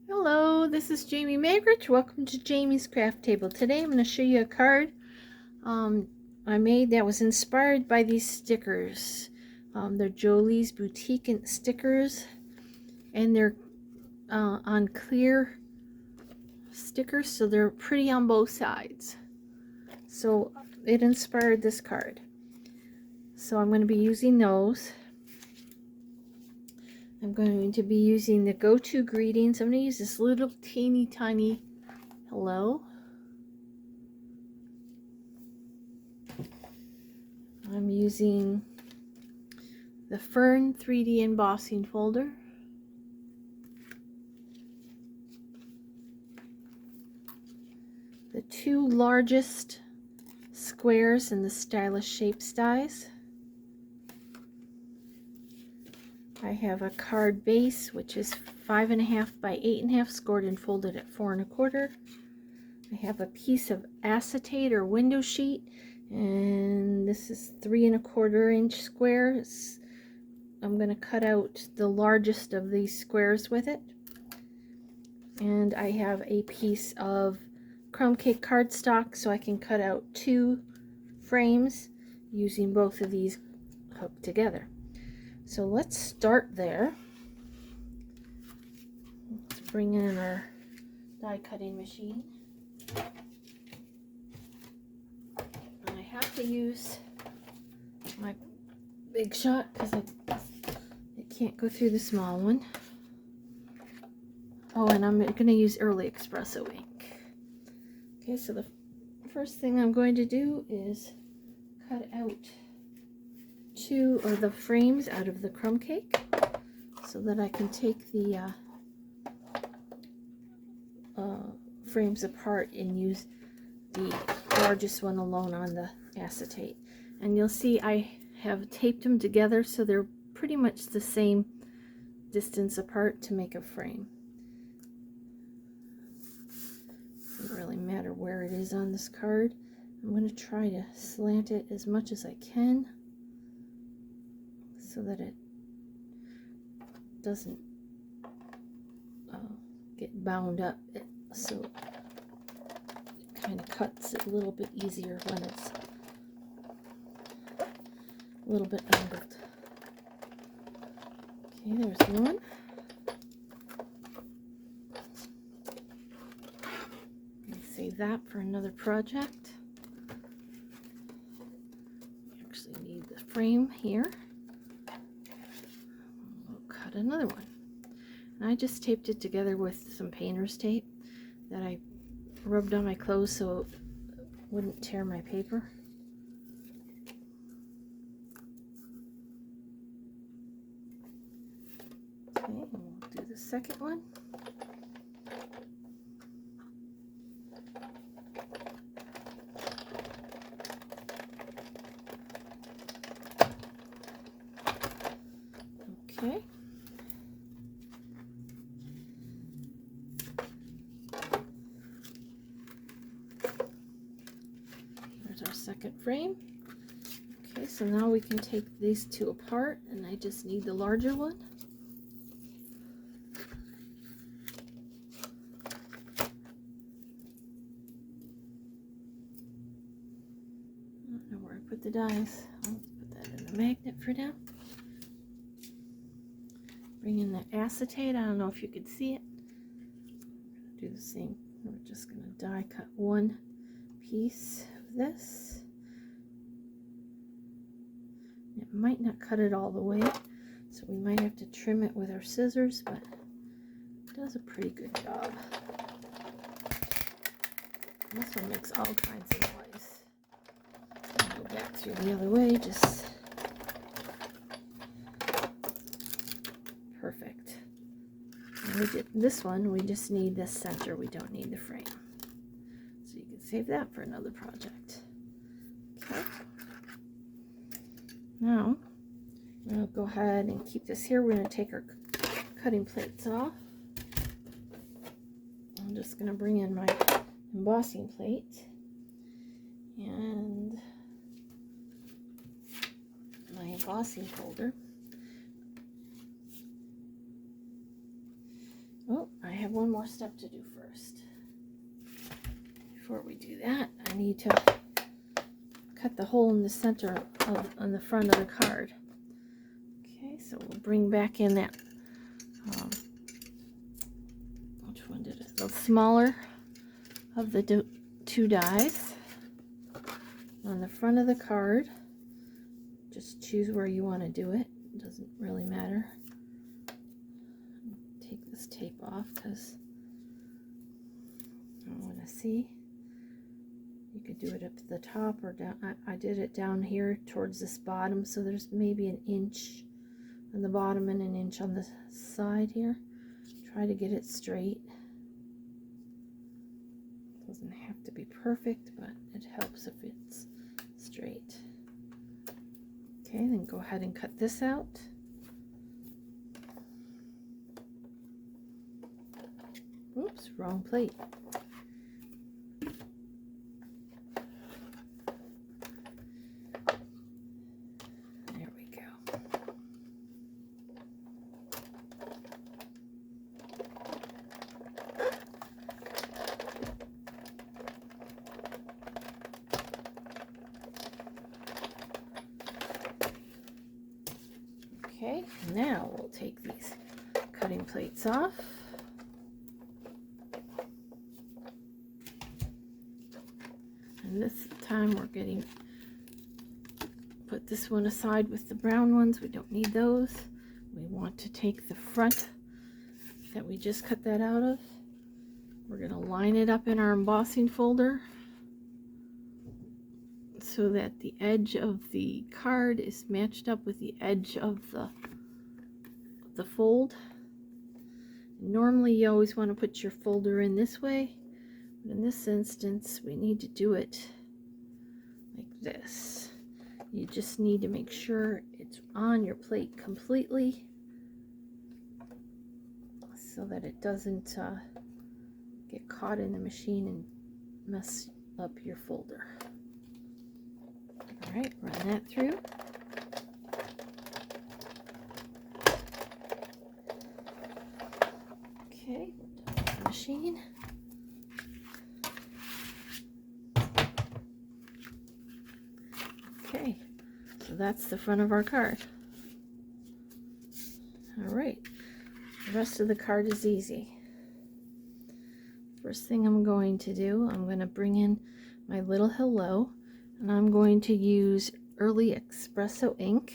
Hello, this is Jamie Magrich. Welcome to Jamie's Craft Table. Today I'm going to show you a card I made that was inspired by these stickers. They're Jolie's Boutique stickers, and they're on clear stickers, so they're pretty on both sides. So it inspired this card. So I'm going to be using those. I'm going to be using the Go To Greetings. I'm going to use this little teeny tiny hello. I'm using the Fern 3D embossing folder. The two largest squares in the stylish shape size. I have a card base which is 5.5 by 8.5, scored and folded at 4 1/4. I have a piece of acetate or window sheet, and this is 3 1/4 inch squares. I'm going to cut out the largest of these squares with it. And I have a piece of crumbcake cardstock, so I can cut out 2 frames using both of these hooked together. So let's start there. Let's bring in our die cutting machine. And I have to use my big shot because it can't go through the small one. Oh, and I'm going to use early espresso ink. Okay, so the first thing I'm going to do is cut out 2 of the frames out of the crumb cake so that I can take the frames apart and use the largest one alone on the acetate. And you'll see I have taped them together so they're pretty much the same distance apart to make a frame. Doesn't really matter where it is on this card. I'm going to try to slant it as much as I can so that it doesn't get bound up, so it kind of cuts it a little bit easier when it's a little bit angled. Okay, there's one. Save that for another project. We actually need the frame here. We'll cut another one. And I just taped it together with some painter's tape that I rubbed on my clothes so it wouldn't tear my paper. Okay, and we'll do the second one. Okay. There's our second frame. Okay, so now we can take these 2 apart, and I just need the larger one. I don't know where I put the dies. I'll put that in the magnet for now. Bring in the acetate. I don't know if you could see it. Do the same. We're just going to die cut 1 piece of this. It might not cut it all the way, so we might have to trim it with our scissors, but it does a pretty good job. And this one makes all kinds of noise. I'll go back through the other way, just perfect. And we did this one, we just need the center, we don't need the frame. So you can save that for another project. Okay. Now, I'm going to go ahead and keep this here. We're going to take our cutting plates off. I'm just going to bring in my embossing plate and my embossing folder. Oh, I have one more step to do first. Before we do that, I need to cut the hole in the center on the front of the card. Okay, so we'll bring back in that, which one did it? The smaller of the two dies on the front of the card. Just choose where you want to do it. It doesn't really matter. Take this tape off because I want to see. You could do it up to the top or down. I did it down here towards this bottom, so there's maybe an inch on the bottom and an inch on the side here. Try to get it straight. Doesn't have to be perfect, but it helps if it's straight. Okay, then go ahead and cut this out. Oops, wrong plate. There we go. Okay, now we'll take these cutting plates off. And this time we're put this one aside with the brown ones. We don't need those. We want to take the front that we just cut that out of. We're going to line it up in our embossing folder so that the edge of the card is matched up with the edge of the fold. Normally you always want to put your folder in this way, but in this instance we need to do it like this. You just need to make sure it's on your plate completely so that it doesn't get caught in the machine and mess up your folder. Alright, run that through. Okay, we're done with the machine. Okay, so that's the front of our card. Alright, the rest of the card is easy. First thing I'm going to do, I'm going to bring in my little hello, and I'm going to use early espresso ink.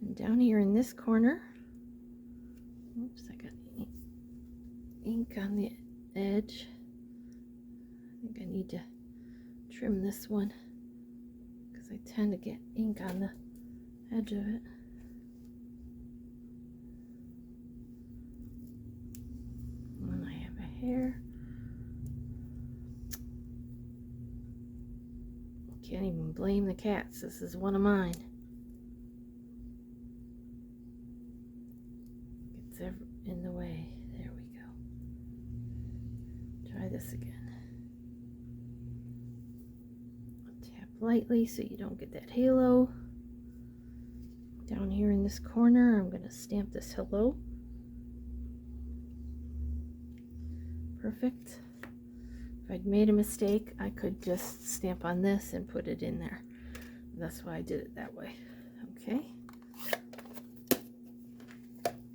And down here in this corner, oops, I got ink on the edge. I think I need to trim this one because I tend to get ink on the edge of it. And I have a hair. Can't even blame the cats. This is one of mine. Gets in the way. There we go. Try this again. Tap lightly so you don't get that halo. Down here in this corner, I'm going to stamp this hello. Perfect. If I'd made a mistake, I could just stamp on this and put it in there. That's why I did it that way. Okay.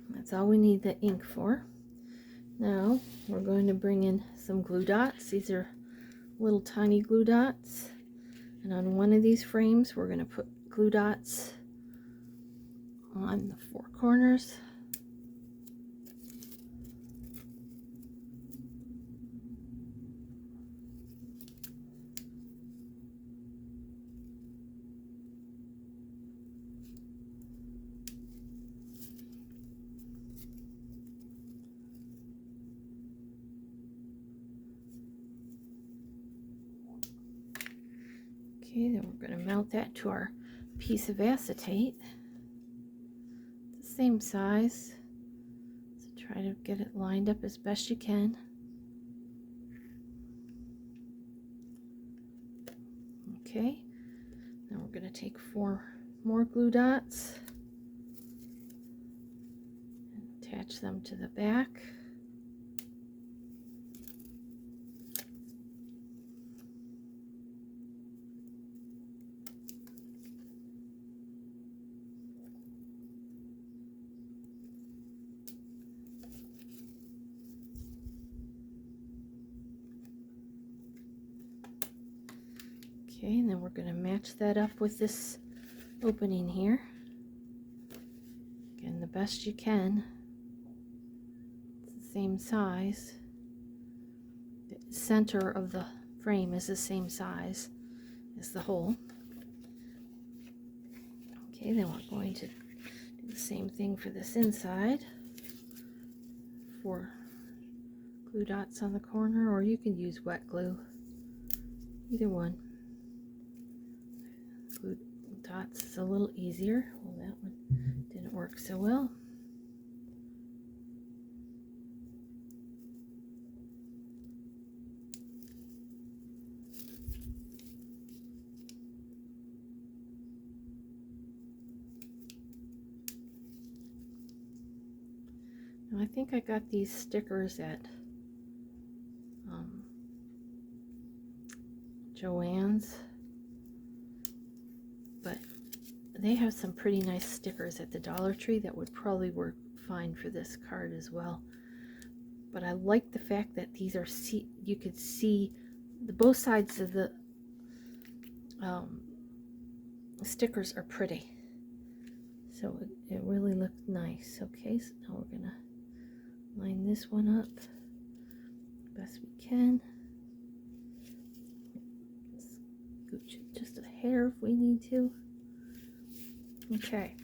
That's all we need the ink for. Now we're going to bring in some glue dots. These are little tiny glue dots. And on one of these frames, we're going to put glue dots on the four corners. Okay, then we're going to mount that to our piece of acetate. It's the same size, so try to get it lined up as best you can. Okay, now we're going to take 4 more glue dots and attach them to the back. Okay, and then we're going to match that up with this opening here. Again, the best you can. It's the same size. The center of the frame is the same size as the hole. Okay, then we're going to do the same thing for this inside. 4 glue dots on the corner, or you can use wet glue. Either one. Glue dots is a little easier. Well, that one didn't work so well. Now, I think I got these stickers at Joann's, but they have some pretty nice stickers at the Dollar Tree that would probably work fine for this card as well. But I like the fact that these are, you could see both sides of the stickers are pretty, so it really looked nice. Okay, so now we're gonna line this one up best we can. Scooch it just a hair if we need to. Okay,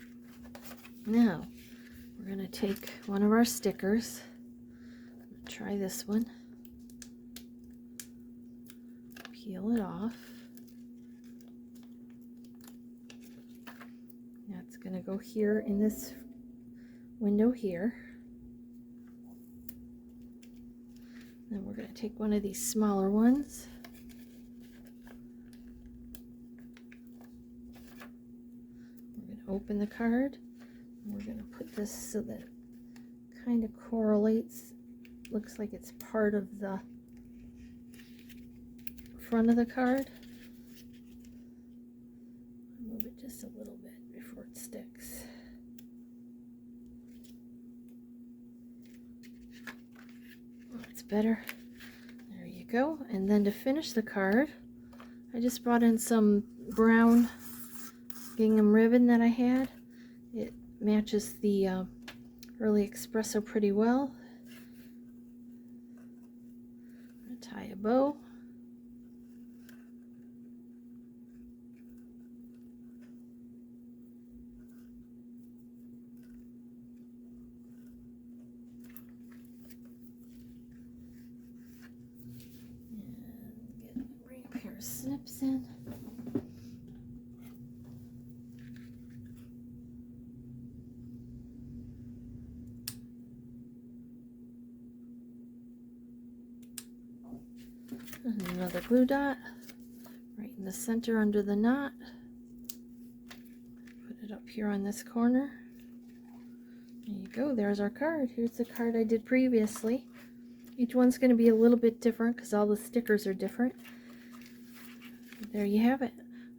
now we're gonna take one of our stickers. Try this one. Peel it off. That's gonna go here in this window here. Then we're going to take one of these smaller ones. We're going to open the card. And we're going to put this so that it kind of correlates. Looks like it's part of the front of the card. Move it just a little bit before it sticks. That's better. There you go. And then to finish the card, I just brought in some brown gingham ribbon that I had. It matches the early espresso pretty well. I'm going to tie a bow. Snips in. And another glue dot right in the center under the knot. Put it up here on this corner. There you go. There's our card. Here's the card I did previously. Each one's going to be a little bit different because all the stickers are different. There you have it,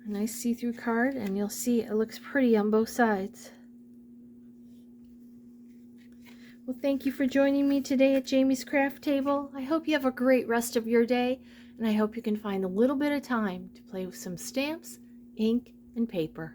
a nice see-through card, and you'll see it looks pretty on both sides. Well, thank you for joining me today at Jamie's Craft Table. I hope you have a great rest of your day, and I hope you can find a little bit of time to play with some stamps, ink, and paper.